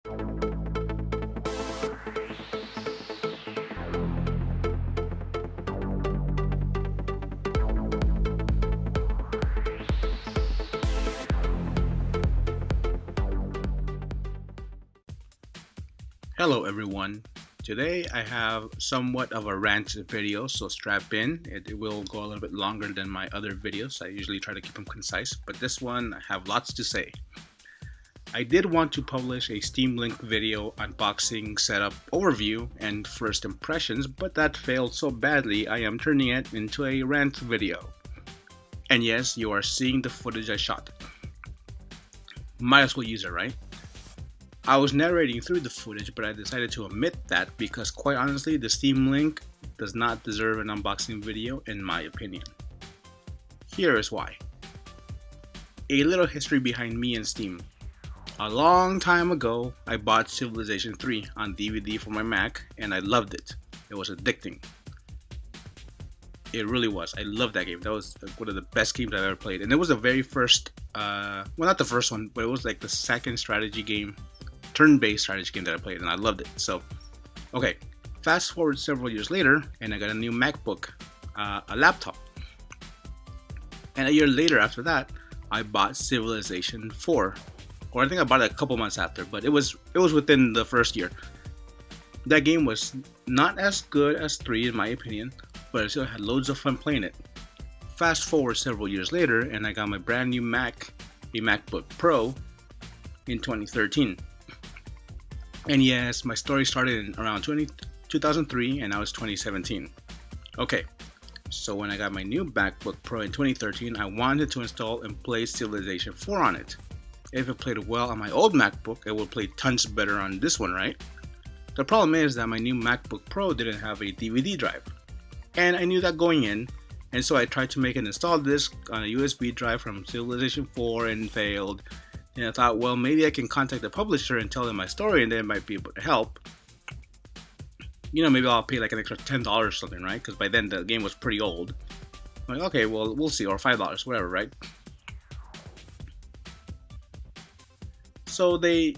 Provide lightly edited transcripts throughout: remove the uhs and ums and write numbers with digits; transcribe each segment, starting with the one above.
Hello everyone. Today I have somewhat of a rant video, so strap in. It will go a little bit longer than my other videos. I usually try to keep them concise, but this one I have lots to say. I did want to publish a Steam Link video unboxing, setup, overview, and first impressions, but that failed so badly I am turning it into a rant video. And yes, you are seeing the footage I shot. Might as well use it, right? I was narrating through the footage, but I decided to omit that because quite honestly, the Steam Link does not deserve an unboxing video in my opinion. Here is why. A little history behind me and Steam. A long time ago, I bought Civilization 3 on DVD for my Mac and I loved it. It was addicting. It really was. I loved that game. That was one of the best games I've ever played. And it was the very first, well, not the first one, but it was like the second strategy game, turn-based strategy game that I played, and I loved it. So, okay, fast forward several years later, and I got a new MacBook, a laptop. And a year later after that, I bought Civilization 4. Or I think I bought it a couple months after, but it was within the first year. That game was not as good as 3 in my opinion, but I still had loads of fun playing it. Fast forward several years later, and I got my brand new Mac, a MacBook Pro, in 2013. And yes, my story started in around 2003 and now it's 2017. Okay, so when I got my new MacBook Pro in 2013, I wanted to install and play Civilization 4 on it. If it played well on my old MacBook, it would play tons better on this one, right? The problem is that my new MacBook Pro didn't have a DVD drive. And I knew that going in, and so I tried to make an install disk on a USB drive from Civilization 4 and failed. And I thought, well, maybe I can contact the publisher and tell them my story and they might be able to help. You know, maybe I'll pay like an extra $10 or something, right? Because by then the game was pretty old. I'm like, okay, well, we'll see, or $5, whatever, right? So then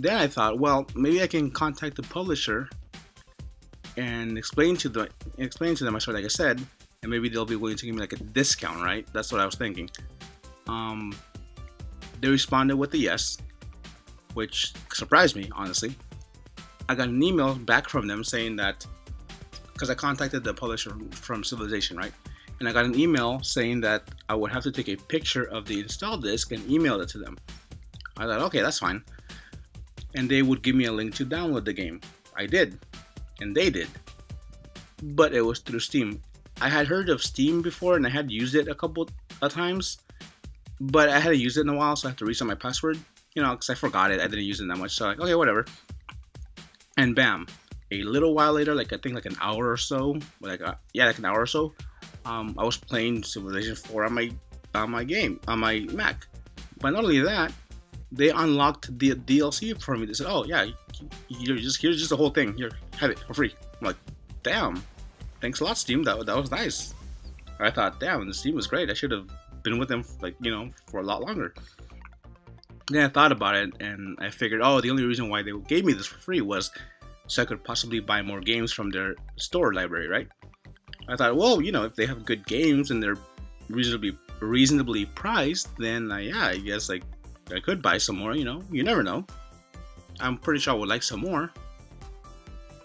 I thought, well, maybe I can contact the publisher and explain to them my story, like I said, and maybe they'll be willing to give me like a discount, right? That's what I was thinking. They responded with a yes, which surprised me, honestly. I got an email back from them saying that, because I contacted the publisher from Civilization, right? And I got an email saying that I would have to take a picture of the install disk and email it to them. I thought, okay, that's fine. And they would give me a link to download the game. I did, and they did. But it was through Steam. I had heard of Steam before and I had used it a couple of times, but I hadn't used it in a while, so I had to reset my password, you know, because I forgot it. I didn't use it that much, so like, okay, whatever. And bam, a little while later, like I think like an hour or so, like an hour or so, I was playing Civilization 4 on my Mac. But not only that, they unlocked the DLC for me. They said, "Oh yeah, here's just the whole thing. Here, have it for free." I'm like, "Damn, thanks a lot, Steam. That was nice." I thought, "Damn, the Steam was great. I should have been with them, like, you know, for a lot longer." Then I thought about it and I figured, oh, the only reason why they gave me this for free was so I could possibly buy more games from their store library, right? I thought, well, you know, if they have good games and they're reasonably priced, then yeah, I guess like I could buy some more, you know. You never know. I'm pretty sure I would like some more.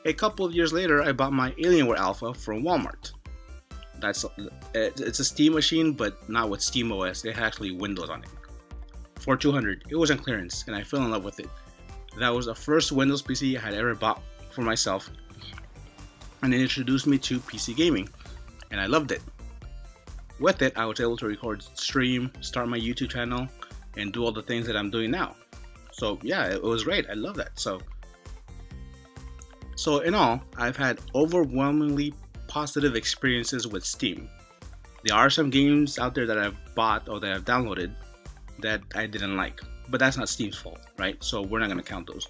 A couple of years later, I bought my Alienware Alpha from Walmart. It's a Steam machine, but not with Steam OS. It had actually Windows on it. For $200, it was on clearance, and I fell in love with it. That was the first Windows PC I had ever bought for myself, and it introduced me to PC gaming, and I loved it. With it, I was able to record, stream, start my YouTube channel, and do all the things that I'm doing now. So yeah, it was great. I love that. So in all, I've had overwhelmingly positive experiences with Steam. There are some games out there that I've bought or that I've downloaded that I didn't like, but that's not Steam's fault, right? So we're not going to count those.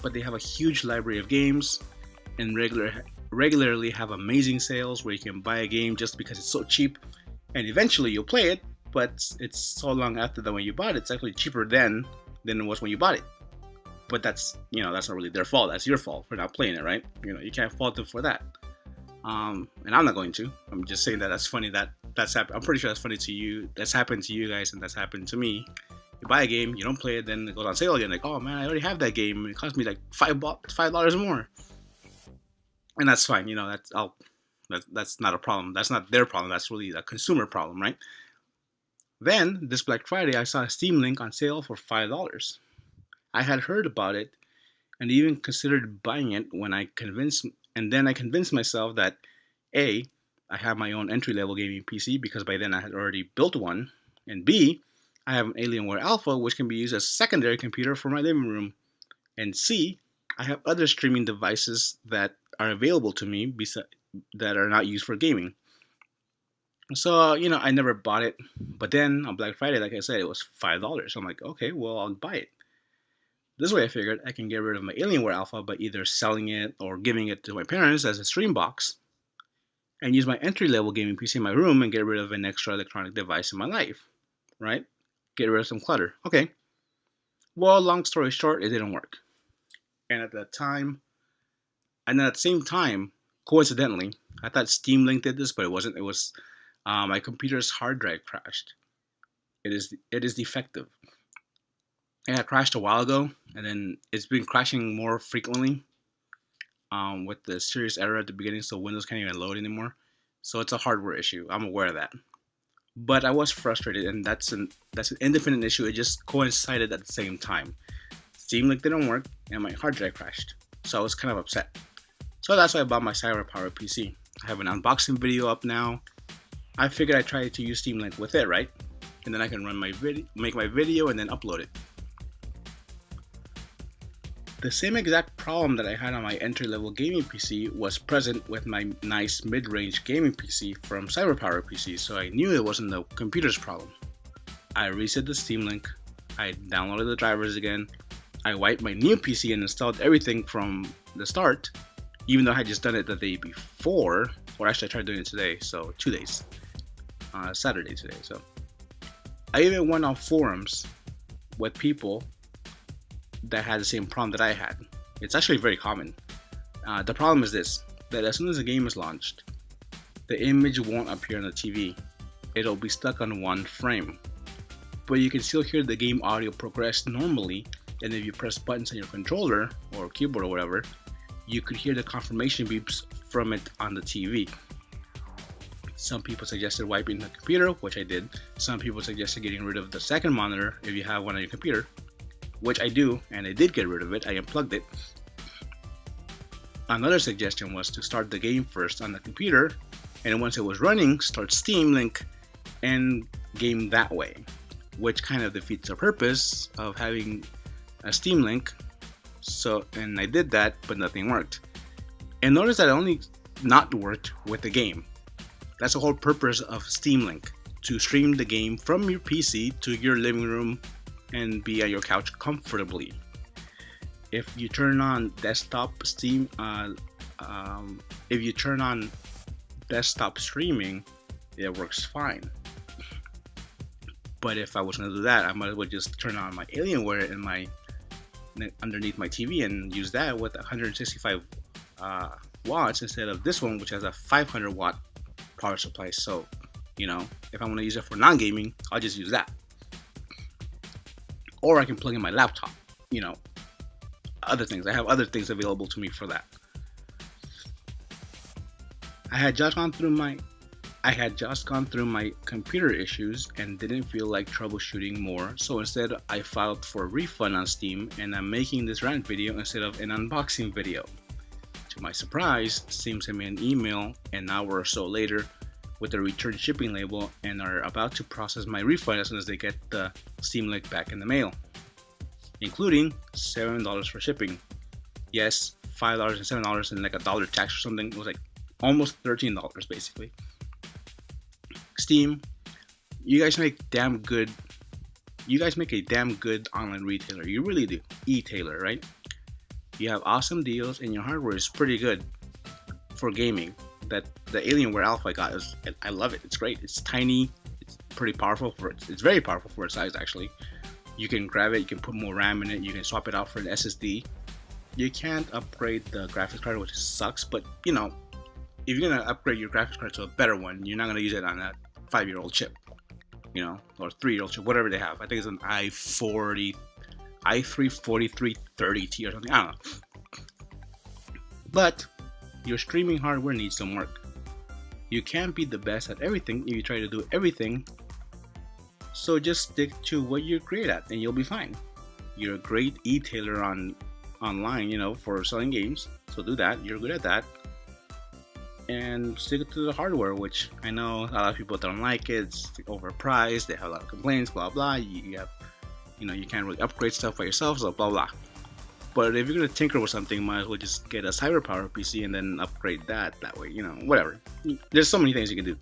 But they have a huge library of games and regularly have amazing sales where you can buy a game just because it's so cheap, and eventually you'll play it but it's so long after that when you bought it, it's actually cheaper than it was when you bought it. But that's not really their fault. That's your fault for not playing it, right? You can't fault them for that. And I'm not going to. I'm just saying that's funny that's happened. I'm pretty sure that's funny to you. That's happened to you guys, and that's happened to me. You buy a game, you don't play it, then it goes on sale again. Like, oh man, I already have that game. It cost me like $5 more, and that's fine. That's not a problem. That's not their problem. That's really a consumer problem, right? Then this Black Friday, I saw a Steam Link on sale for $5. I had heard about it and even considered buying it then I convinced myself that A, I have my own entry level gaming PC because by then I had already built one, and B, I have an Alienware Alpha which can be used as a secondary computer for my living room, and C, I have other streaming devices that are available to me that are not used for gaming. So, I never bought it, but then on Black Friday, like I said, it was $5. I'm like, okay, well, I'll buy it. This way I figured I can get rid of my Alienware Alpha by either selling it or giving it to my parents as a stream box and use my entry-level gaming PC in my room and get rid of an extra electronic device in my life, right? Get rid of some clutter. Okay. Well, long story short, it didn't work. And at that same time, coincidentally, I thought Steam Link did this, but it wasn't. It was my computer's hard drive crashed. It is defective. It had crashed a while ago, and then it's been crashing more frequently with the serious error at the beginning, so Windows can't even load anymore. So it's a hardware issue. I'm aware of that. But I was frustrated, and that's an independent issue. It just coincided at the same time. Steam Link didn't work, and my hard drive crashed. So I was kind of upset. So that's why I bought my CyberPower PC. I have an unboxing video up now. I figured I'd try to use Steam Link with it, right? And then I can make my video, and then upload it. The same exact problem that I had on my entry-level gaming PC was present with my nice mid-range gaming PC from CyberPower PC, so I knew it wasn't the computer's problem. I reset the Steam Link, I downloaded the drivers again, I wiped my new PC and installed everything from the start, even though I had just done it the day before, or actually I tried doing it today, so 2 days. Saturday today, so. I even went on forums with people that had the same problem that I had. It's actually very common. The problem is this, that as soon as the game is launched, the image won't appear on the TV. It'll be stuck on one frame. But you can still hear the game audio progress normally, and if you press buttons on your controller or keyboard or whatever, you could hear the confirmation beeps from it on the TV. Some people suggested wiping the computer, which I did. Some people suggested getting rid of the second monitor if you have one on your computer, which I do, and I did get rid of it. I unplugged it. Another suggestion was to start the game first on the computer, and once it was running, start Steam Link and game that way, which kind of defeats the purpose of having a Steam Link. And I did that, but nothing worked. And notice that it only not worked with the game. That's the whole purpose of Steam Link, to stream the game from your PC to your living room and be at your couch comfortably. If you turn on desktop streaming, it works fine. But if I was going to do that, I might as well just turn on my Alienware and underneath my TV and use that with 165 watts instead of this one, which has a 500 watt power supply. So, if I want to use it for non-gaming, I'll just use that. Or I can plug in my laptop, other things. I have other things available to me for that. I had just gone through my computer issues and didn't feel like troubleshooting more, so instead I filed for a refund on Steam, and I'm making this rant video instead of an unboxing video. To my surprise, Steam sent me an email an hour or so later with a return shipping label and are about to process my refund as soon as they get the Steam Link back in the mail, including $7 for shipping. Yes, $5 and $7 and like $1 tax or something. It was like almost $13 basically. Steam, you guys make a damn good online retailer. You really do. E-tailer, right? You have awesome deals and your hardware is pretty good for gaming. That the Alienware Alpha I got I love it. It's great. It's tiny. It's pretty powerful for it. It's very powerful for its size, actually. You can grab it, you can put more RAM in it, you can swap it out for an SSD. You can't upgrade the graphics card, which sucks, but you know, if you're gonna upgrade your graphics card to a better one, you're not gonna use it on that 5-year-old chip, you know, or 3-year-old chip, whatever they have. I think it's an i3-4330T or something. I don't know. But your streaming hardware needs some work. You can't be the best at everything if you try to do everything. So just stick to what you're great at, and you'll be fine. You're a great e-tailer online, you know, for selling games. So do that. You're good at that. And stick to the hardware, which I know a lot of people don't like it. It's overpriced. They have a lot of complaints. Blah blah. You have, you know, you can't really upgrade stuff by yourself. So blah blah. But if you're gonna tinker with something, might as well just get a CyberPower PC and then upgrade that way. You know, whatever. There's so many things you can do.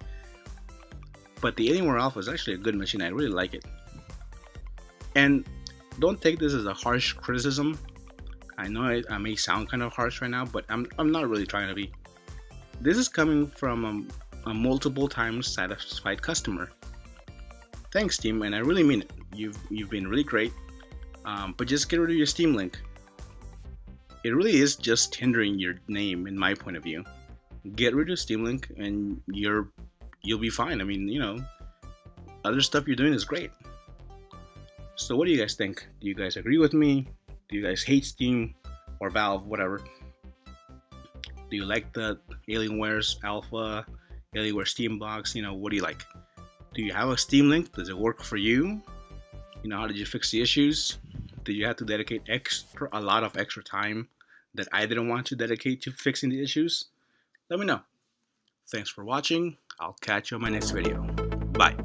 But the Alienware Alpha is actually a good machine. I really like it. And don't take this as a harsh criticism. I know I may sound kind of harsh right now, but I'm not really trying to be. This is coming from a multiple times satisfied customer. Thanks, team, and I really mean it. You've been really great. But just get rid of your Steam link. It really is just hindering your name, in my point of view. Get rid of Steam link, and you'll be fine. I mean, you know, other stuff you're doing is great. So what do you guys think? Do you guys agree with me? Do you guys hate Steam or Valve, whatever? Do you like the Alienware's Alpha, Alienware Steam Box? You know, what do you like? Do you have a Steam Link? Does it work for you? You know, how did you fix the issues? Did you have to dedicate a lot of extra time that I didn't want to dedicate to fixing the issues? Let me know. Thanks for watching. I'll catch you on my next video. Bye.